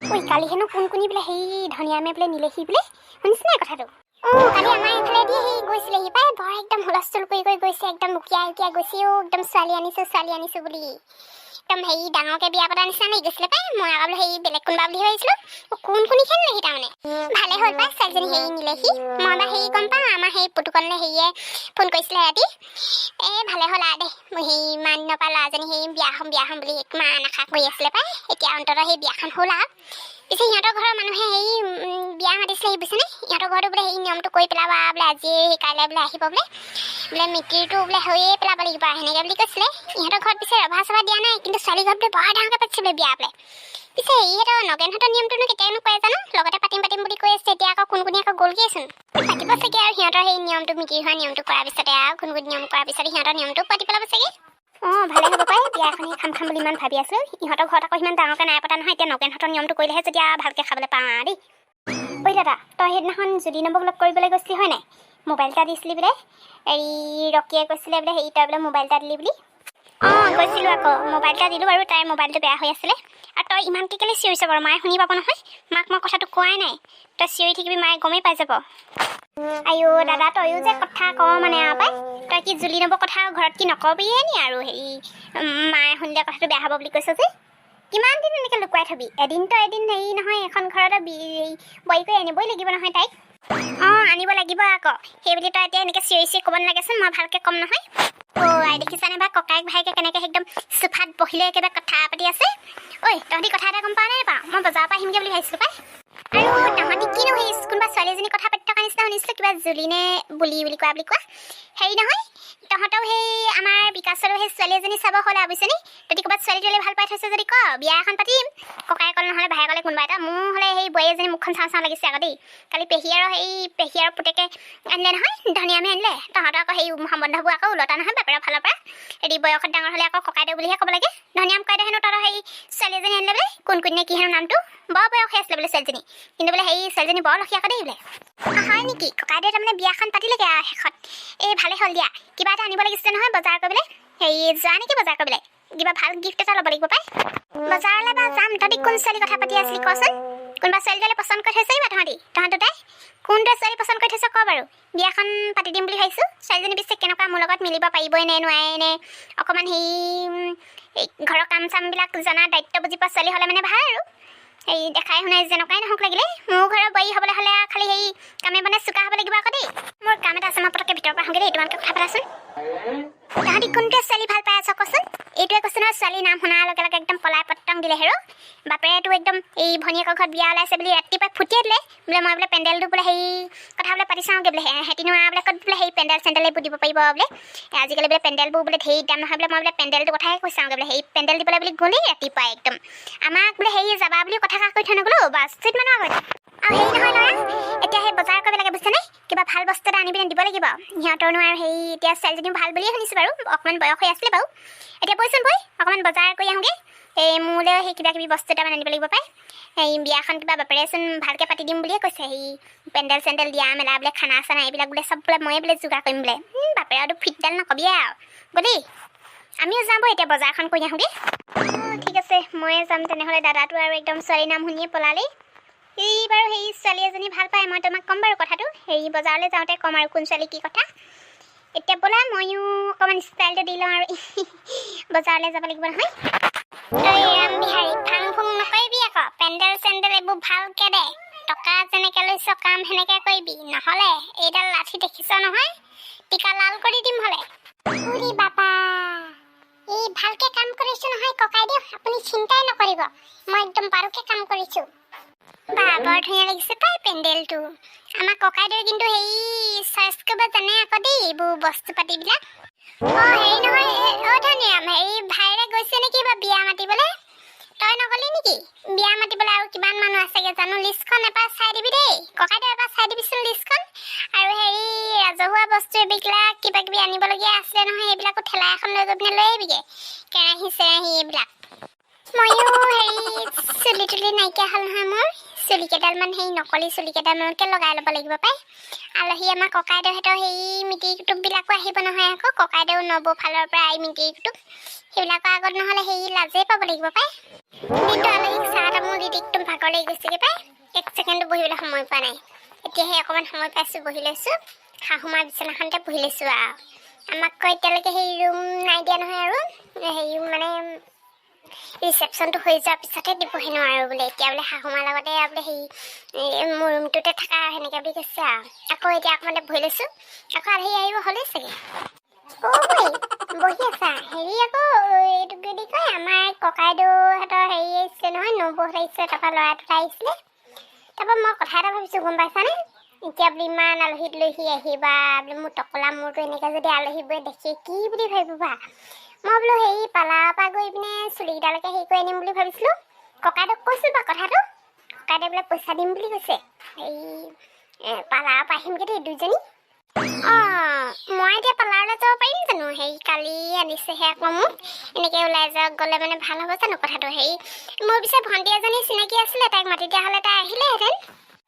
ঐ কালি হেনো কোন বোলে সেই ধনিয়া মে বোলে নিলেহি বোলে শুনিছ নাই কথাটো কালি আমাৰ এইফালে দি সেই গৈছিলেহি পাই বৰ একদম হুলস্থুল কৰি গৈছে একদম উকিয়াই গৈছে একদম ছোৱালী আনিছো বুলি একদম সেই ডাঙৰকে বিয়া পতা নিচিনা লাগি গৈছিলে পাই মই আগলৈ সেই বেলেগ কোনোবা বুলি ভাবিছিলো কোনখিনি খেলিলেহি তাৰমানে ভালে হ'ল পাই ছোৱালীজনী সেই নিলেহি মই বা সেই গম পাওঁ আমাৰ সেই পুতুকণলৈ সেয়ে ফোন কৰিছিলে ৰাতি ভালে হ'ল দে মই সেই ইমান দিনৰ পৰা ল'ৰাজনী সেই বিয়া হ'ম বুলি ইমান আশা কৰি আছিলে পাই এতিয়া অন্ততঃ সেই বিয়াখন হ'ল আৰু পিছে সিহঁতৰ ঘৰৰ মানুহে সেই বিয়া মাতিছিলে সি বুজিছেনে সিহঁতৰ ঘৰতো বোলে সেই নিয়মটো কৰি পেলাবা বোলে আজি কাইলৈ বোলে আহিব বোলে মিতিৰটো বোলে হৈয়ে পেলাব লাগিব সেনেকৈ বুলি কৈছিলে সিহঁতৰ ঘৰত পিছে ৰভা চভা দিয়া নাই কিন্তু ছোৱালী ঘৰত বোলে বৰ ডাঙৰকৈ পাতিছে বোলে বিয়া বোলে পিছে সিহঁতৰ নগেনহঁতৰ নিয়মটোনো কেতিয়ানো কৰে জানো লগতে পাতিম বুলি কৈ আছে এতিয়া আকৌ কোনকুনি আকৌ গ'লগৈচোন পাতিব চাগে আৰু সিহঁতৰ সেই নিয়মটো মিতিৰ হোৱা নিয়মটো কৰাৰ পিছতে আৰু কোনকুনি নিয়ম কৰাৰ পিছতে সিহঁতৰ নিয়মটো পাতি পেলাব চাগে ভালে হ'ব পাই বিয়া এখনি খাম বুলি ইমান ভাবি আছোঁ ইহঁতৰ ঘৰত আকৌ সিমান ডাঙৰকৈ নাই পতা নহয় এতিয়া নগেনহঁতৰ নিয়মটো কৰিলেহে যেতিয়া ভালকৈ খাবলৈ পাওঁ দেই ঐ দাদা তই সেইদিনাখন যদি নবক লগ কৰিবলৈ গৈছিলি হয় নাই মোবাইল এটা দিছিলি বোলে এই ৰকিয়ে কৈছিলে বোলে হেৰি তই বোলে মোবাইল এটা দিলি বুলি গৈছিলোঁ আকৌ মোবাইল এটা দিলোঁ বাৰু তাইৰ মোবাইলটো বেয়া হৈ আছিলে আৰু তই ইমানকৈ কেলৈ চিঞৰিছ বাৰু মায়ে শুনি পাব নহয় মাক মই কথাটো কোৱাই নাই তই চিঞৰি থাকিবি মায়ে গমেই পাই যাব আইঅ দাদা তয়ো যে কথা কওঁ মানে আৰু পাই তই কি জুলি নব কথা ঘৰত কি নকবিয়ে নি আৰু হেৰি মায়ে শুনিলে কথাটো বেয়া হ'ব বুলি কৈছ যে কিমান দিন এনেকৈ লুকুৱাই থবি এদিনতো এদিন হেৰি নহয় এখন ঘৰত বই কৰি আনিবই লাগিব নহয় তাইক আনিব লাগিব আকৌ সেইবুলি তই এতিয়া এনেকৈ চিঞৰি ক'ব নালাগেচোন মই ভালকৈ ক'ম নহয় আই দেখিছানে বা ককায়েক ভাইকে কেনেকৈ একদম চোফাত বহিলৈ একেবাৰে কথা পাতি আছে ঐ তহঁতি কথা এটা গম পাৱ নে নাপাৱ মই বজাৰৰ পৰা আহিমগৈ বুলি ভাবিছিলোঁ পাই আৰু তহঁতি কিনো সেই কোনোবা ছোৱালী এজনী কথা পাতি থকা নিচিনা শুনিছিলোঁ কিবা জুলিনে বুলি কোৱা হেৰি নহয় তহঁতেও সেই আমাৰ বিকাশৰো সেই ছোৱালী এজনী চাব হ'ল আৰু বুজিছেনে তহঁতি ক'ৰবাত ছোৱালী তোৱালী ভাল পাই থৈছে যদি ক বিয়া এখন পাতিম ককায়েকল নহ'লে ভায়েকলে কোনোবা এটা মোৰ হ'লে সেই বোৱাৰী এজনী মুখখন চাওঁ লাগিছে আকৌ দেই কালি পেহীয়াৰ পুতেকে আনিলে নহয় ধনিয়ামে আনিলে তহঁতৰ আকৌ সেই সম্বন্ধবোৰ আকৌ ওলটা নহয় বাপেৰৰ ফালৰ পৰা হেৰি বয়সত ডাঙৰ হ'লে আকৌ ককাইদেউ বুলিহে ক'ব লাগে ধনিয়াম ককাইদেউ হেনো তহঁতৰ সেই ছোৱালী এজনী আনিলে বোলে কোন নে কি হেনো নামটো বৰ বয়সে আছিলে বোলে ছোৱালীজনী কিন্তু বোলে সেই ছোৱালীজনী বৰ লক্ষী আকৌ দেই বোলে হয় নেকি ককাইদেউ তাৰমানে বিয়াখন পাতিলেগৈ আৰু শেষত ভালে হ'ল দিয়া কিবা এটা আনিব লাগিছিলে নহয় বজাৰ কৰিবলৈ হেৰি যোৱা নেকি বজাৰ কৰিবলৈ কিবা ভাল গিফ্ট এটা ল'ব লাগিব পাই বজাৰলৈ বা যাম তহঁতি কোন ছোৱালী কথা পাতি আছিলি কচোন কোনোবা ছোৱালী পচন্দ কৰি থৈছে বা তহঁতোতে কোনটোৱে ছোৱালী পচন্দ কৰি থৈছে ক বাৰু বিয়াখন পাতি দিম বুলি ভাবিছোঁ ছোৱালীজনী পিছে কেনেকুৱা মোৰ লগত মিলিব পাৰিবই নে নোৱাৰে নে অকণমান এই ঘৰৰ কাম চামবিলাক জনা দায়িত্ব বুজি পোৱা ছোৱালী হ'লে মানে ভাল আৰু এই দেখাই শুনাই যেনেকুৱাই নহওক লাগিলে মোৰ ঘৰৰ বোৱাৰী হ'বলৈ হ'লে খালি সেই কামে বনাই চোকা হ'ব লাগিব আকৌ দেই মোৰ কাম এটা আছে মই পটককৈ ভিতৰৰ পৰা আহোঁগৈ দেই তোমালোকে কথা পাতাচোন তহঁতি কোনটোৱে ছোৱালী ভাল পাই আছ কচোন এইটোৱে কৈছে নহয় ছোৱালী নাম শুনাৰ লগে লগে একদম পলাই পট্টং দিলে হেৰো বাপেৰেতো একদম এই ভনীয়েকৰ ঘৰত বিয়া ওলাইছে বুলি ৰাতিপুৱাই ফুটিয়াই দিলে বোলে মই বোলে পেণ্ডেলটো বোলে সেই কথা বোলে পাতি চাওঁগৈ বোলে হেঁতি নোৱাৰা বোলে ক'ত বোলে সেই পেণ্ডেল চেণ্ডেল এইবোৰ দিব পাৰিব বোলে আজিকালি বোলে পেণ্ডেলবোৰ বোলে ধেৰ দাম নহয় বোলে মই বোলে পেণ্ডেলটোৰ কথাই কৈ চাওঁগৈ বোলে সেই পেণ্ডেল দিবলৈ বুলি গ'লেই ৰাতিপুৱাই একদম আমাক বোলে সেই যাবা বুলি কথা কৈ থৈ নগ'লো বাছ চিট মানুহ আগত আৰু হেৰি নহয় ল'ৰা এতিয়া সেই বজাৰ কৰিব লাগে বুজিছেনে কিবা ভাল বস্তু এটা আনি পিনে দিব লাগিব সিহঁতৰনো আৰু সেই এতিয়া ছোৱালীজনীও ভাল বুলিয়ে শুনিছোঁ বাৰু অকণমান বয়স হৈ আছিলে বাৰু এতিয়া বৈচোন অকণমান বজাৰ কৰি আহোঁগৈ মোলৈ সেই কিবা কিবি বস্তু এটা মানে আনিব লাগিব পাই সেই বিয়াখন কিবা বাপেৰেচোন ভালকৈ পাতি দিম বুলিয়ে কৈছে সেই পেণ্ডেল চেণ্ডেল দিয়া মেলা বোলে খানা চানা এইবিলাক বোলে চব বোলে ময়ে বোলে যোগাৰ কৰিম বোলে বাপেৰেতো ফিটডাল নকবিয়ে আৰু গ'লেই আমিও যাম এতিয়া বজাৰখন কৰি আহোঁগৈ ঠিক আছে ময়ে যাম তেনেহ'লে দাদাটো আৰু একদম ছোৱালীৰ নাম শুনিয়ে পলালেই এই বাৰু সেই ছোৱালী এজনী ভাল পায় মই তোমাক ক'ম বাৰু কথাটো হেৰি বজাৰলৈ যাওঁতে ক'ম আৰু কোন ছোৱালী কি কথা এতিয়া ব'লা ময়ো অকণমান ষ্টাইলটো দি লওঁ আৰু বজাৰলৈ যাব লাগিব নহয় ৰাম বিহাৰী ফাং ফুং নকৰিবি আকৌ পেণ্ডেল চেণ্ডেল এইবোৰ ভালকৈ দে টকা যেনেকৈ লৈছ কাম সেনেকৈ কৰিবি নহ'লে এইডাল লাঠি দেখিছ নহয় টিকা লাল কৰি দিম হ'লে উৰি বাবা এই ভালকৈ কাম কৰিছোঁ নহয় ককাইদেউ আপুনি চিন্তাই নকৰিব মই একদম বাৰুকৈ কাম কৰিছোঁ বা বৰ ধুনীয়া লাগিছে পাই পেণ্ডেলটো আমাৰ ককাইদেউ কিন্তু সেই চাৰ্চ কৰিব জানে আকৌ দেই এইবোৰ বস্তু পাতিবিলাক হেৰি নহয় ধনিয়াম হেৰি ভাইৰে গৈছে নেকি বা বিয়া মাতিবলৈ তই নগলি নেকি বিয়া মাতিবলৈ আৰু কিমান মানুহ আছেগৈ জানো লিষ্টখন এবাৰ চাই দিবি দেই ককাইদেউ এবাৰ চাই দিবিচোন লিষ্টখন আৰু হেৰি ৰাজহুৱা বস্তু এইবিলাক কিবা কিবি আনিবলগীয়া আছিলে নহয় সেইবিলাকো ঠেলা এখন লৈ গৈ পিনে লৈ আহিবিগৈ কেৰাহী চেৰাহী এইবিলাক ময়ো হেৰি চুলি তুলি নাইকিয়া হ'ল নহয় মোৰ চুলি কেইডালমান সেই নকলি চুলি কেইডালমানকে লগাই ল'ব লাগিব পাই আলহী আমাৰ ককাইদেউহঁতৰ সেই মিতিৰ কুটুমবিলাকো আহিব নহয় আকৌ ককাইদেউ নবৌ ফালৰ পৰা মিতিৰ কুটুম সেইবিলাকৰ আগত নহ'লে সেই লাজেই পাব লাগিব পাই দিনটো আলহীক চাহ তামোল দি একদম ভাগৰ লাগি গৈছেগৈ পাই এক ছেকেণ্ডো বহিবলৈ সময় পোৱা নাই এতিয়া সেই অকণমান সময় পাইছোঁ বহি লৈছোঁ শাহুমাৰ বিচনাখনতে বহি লৈছোঁ আৰু আমাক কয় এতিয়ালৈকে সেই ৰুম নাই দিয়া নহয় আৰু হেৰি মানে ৰিচেপশ্যনটো হৈ যোৱাৰ পিছতহে দিবহি নোৱাৰোঁ বোলে এতিয়া বোলে শাহুমাৰ লগতে বোলে সেই মোৰ ৰুমটোতে থকা সেনেকৈ বুলি কৈছে আৰু আকৌ এতিয়া অকণমানে বহি লৈছোঁ আকৌ আলহী আহিব হ'লেই চাগে বহি আছা হেৰি আকৌ এইটো কি কয় আমাৰ ককাইদেউহঁতৰ হেৰি আহিছিলে নহয় নবৌহঁত আহিছিলে তাৰপৰা ল'ৰা দুটা আহিছিলে তাৰপৰা মই কথা এটা ভাবিছোঁ গম পাইছানে এতিয়া বোলে ইমান আলহী দুলহী আহিবা বোলে মোৰ টকলা মূৰটো এনেকৈ যদি আলহীবোৰে দেখে কি বুলি ভাবিবা মই বোলো হেৰি পালাৰ পৰা গৈ পিনে চুলিকেইডালৈকে হেৰি কৰি আনিম বুলি ভাবিছিলোঁ ককাইদেউক কৈছোঁ বাৰু কথাটো ককাইদেউ বোলে পইচা দিম বুলি কৈছে এই পালাৰ পৰা আহিমগৈ দেই দুইজনী অঁ মই এতিয়া পাৰ্লাৰলৈ যাব পাৰিম জানো হেৰি কালি আনিছেহে আকৌ মোক এনেকৈ ওলাই যাওক গ'লে মানে ভাল হ'ব জানো কথাটো হেৰি মোৰ পিছে ভণ্টি এজনী চিনাকি আছিলে তাইক মাতি দিয়া হ'লে তাই আহিলেহেঁতেন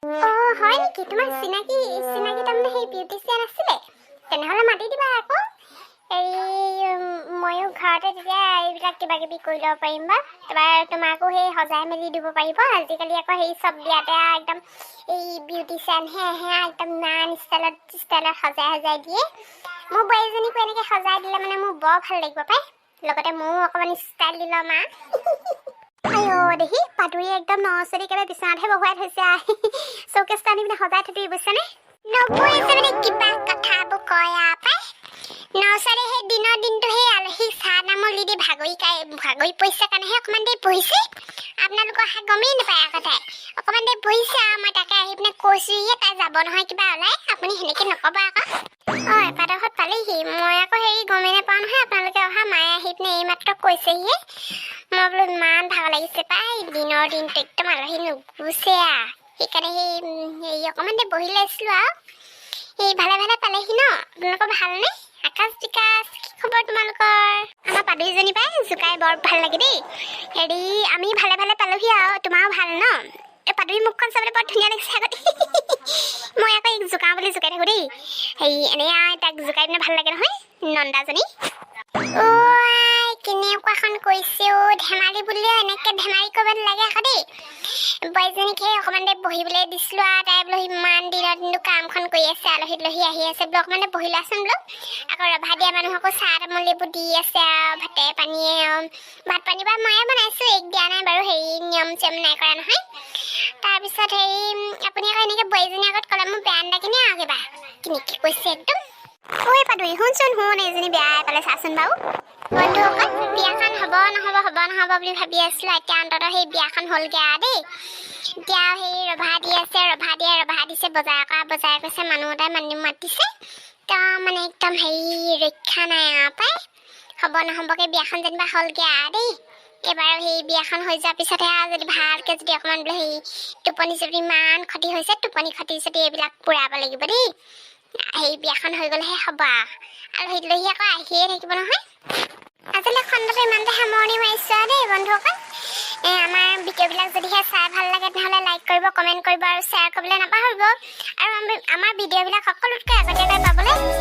অঁ হয় নেকি তোমাৰ চিনাকি তাৰমানে সেই বিউটিচিয়ান আছিলে তেনেহ'লে মাতি দিবা আকৌ এই ময়ো ঘৰতে তেতিয়া এইবিলাক কিবা কিবি কৰি ল'ব পাৰিম বা তাৰপৰা তোমাকো সেই সজাই মেলি দিব পাৰিব আজিকালি আকৌ সেই চব বিয়াতে একদম এই বিউটিচিয়ানহে আহে একদম নান ষ্টাইলত সজাই দিয়ে মোৰ বোৱাৰীজনীকো এনেকৈ সজাই দিলে মানে মোৰ বৰ ভাল লাগিব পাই লগতে ময়ো অকণমান ষ্টাইল দি ল'ম আই দেখি পাদুৰি একদম নচলি একেবাৰে বিচনাতহে বহুৱাই থৈছে চৌকেছটো আনি পিনে সজাই থৈ বুজিছানে নবৌয়ে মানে কিবা কথাবোৰ কয় পাই নচলে সেই দিনৰ দিনটো সেই আলহীক চাহ তামোল দি ভাগৰি পৰিছে কাৰণেহে অকণমান দেৰি বহিছে আপোনালোকৰ অহা গমেই নাপায় আগতে অকণমান দেৰি বহিছে আৰু মই তাকে আহি পিনে কৈছোঁহিয়ে তাই যাব নহয় কিবা ওলাই আপুনি সেনেকৈ নক'ব আকৌ অঁ এপাডোখৰত পালেহি মই আকৌ হেৰি গমেই নাপাওঁ নহয় আপোনালোকে অহা মায়ে আহি পিনে এইমাত্ৰ কৈছেহিয়ে মই বোলো ইমান ভাগৰ লাগিছে পাই দিনৰ দিনটো একদম আলহী নুগুচে সেইকাৰণে সেই অকণমান দেৰি বহি লৈছিলোঁ আৰু সেই ভালে ভালে পালেহি ন আপোনালোকৰ ভালনে আকাশ বিকাশ কি খবৰ তোমালোকৰ আমাৰ পাদুৰিজনী পাই জোকাই বৰ ভাল লাগে দেই হেৰি আমি ভালে ভালে পালোহি আৰু তোমাৰো ভাল ন এই পাদুৰি মুখখন চাবলৈ বৰ ধুনীয়া লাগিছে আগতে মই আকৌ এই জোকাওঁ বুলি জোকাই থাকোঁ দেই হেৰি এনেই তাইক জোকাই পিনে ভাল লাগে নহয় নন্দাজনী কেনেকুৱাখন কৈছে ধেমালি বুলিও এনেকৈ ধেমালি কৰিব নালাগে আকৌ দেই বোৱাৰীজনীক সেই অকণমান দেৰি বহিবলৈ দিছিলোঁ আৰু তাই বোলো ইমান দিনৰ দিনটো কামখন কৰি আছে আলহী দুলহী আহি আছে বোলো অকণমান দেৰি বহি লোৱাচোন বোলো আকৌ ৰভা দিয়া মানুহকো চাহ তামোল এইবোৰ দি আছে আৰু ভাতে পানীয়ে ভাত পানী বাৰু ময়ে বনাইছোঁ এক দিয়া নাই বাৰু হেৰি নিয়ম চিয়ম নাই কৰা নহয় তাৰপিছত হেৰি আপুনি আকৌ এনেকৈ বোৱাৰীজনীৰ আগত ক'লে মোৰ বেয়া নালাগেনে আৰু কিবা কেনেকৈ কৈছে একদম ঐ পাদুৰি শুন এইজনী বেয়াই পালে চাচোন বাৰু বন্ধুসকল বিয়াখন হ'ব নহ'ব বুলি ভাবি আছিলোঁ এতিয়া অন্ততঃ সেই বিয়াখন হ'লগৈ আৰু দেই এতিয়া সেই ৰভা দিছে বজাৰ কৰিছে মানুহ এটাই মাতিছে মানে একদম হেৰি ৰক্ষা নাই আৰু পাই হ'ব নহ'বকৈ বিয়াখন যেনিবা হ'লগৈ আৰু দেই এইবাৰ সেই বিয়াখন হৈ যোৱাৰ পিছতহে আৰু যদি ভালকৈ যদি অকণমান বোলে সেই টোপনি চুপনি ইমান ক্ষতি হৈছে টোপনি ক্ষতি যদি এইবিলাক পূৰাব লাগিব দেই সেই বিয়াখন হৈ গ'লেহে হ'ব আলহী দুলহী আকৌ আহিয়ে থাকিব নহয় আজিলৈ খণ্ডটো ইমানতে সামৰণি মাৰিছোঁ আৰু দেই বন্ধুসকল আমাৰ ভিডিঅ'বিলাক যদিহে চাই ভাল লাগে তেনেহ'লে লাইক কৰিব কমেণ্ট কৰিব আৰু শ্বেয়াৰ কৰিবলৈ নাপাহৰিব আৰু আমাৰ ভিডিঅ'বিলাক সকলোতকৈ আগতীয়াকৈ পাবলৈ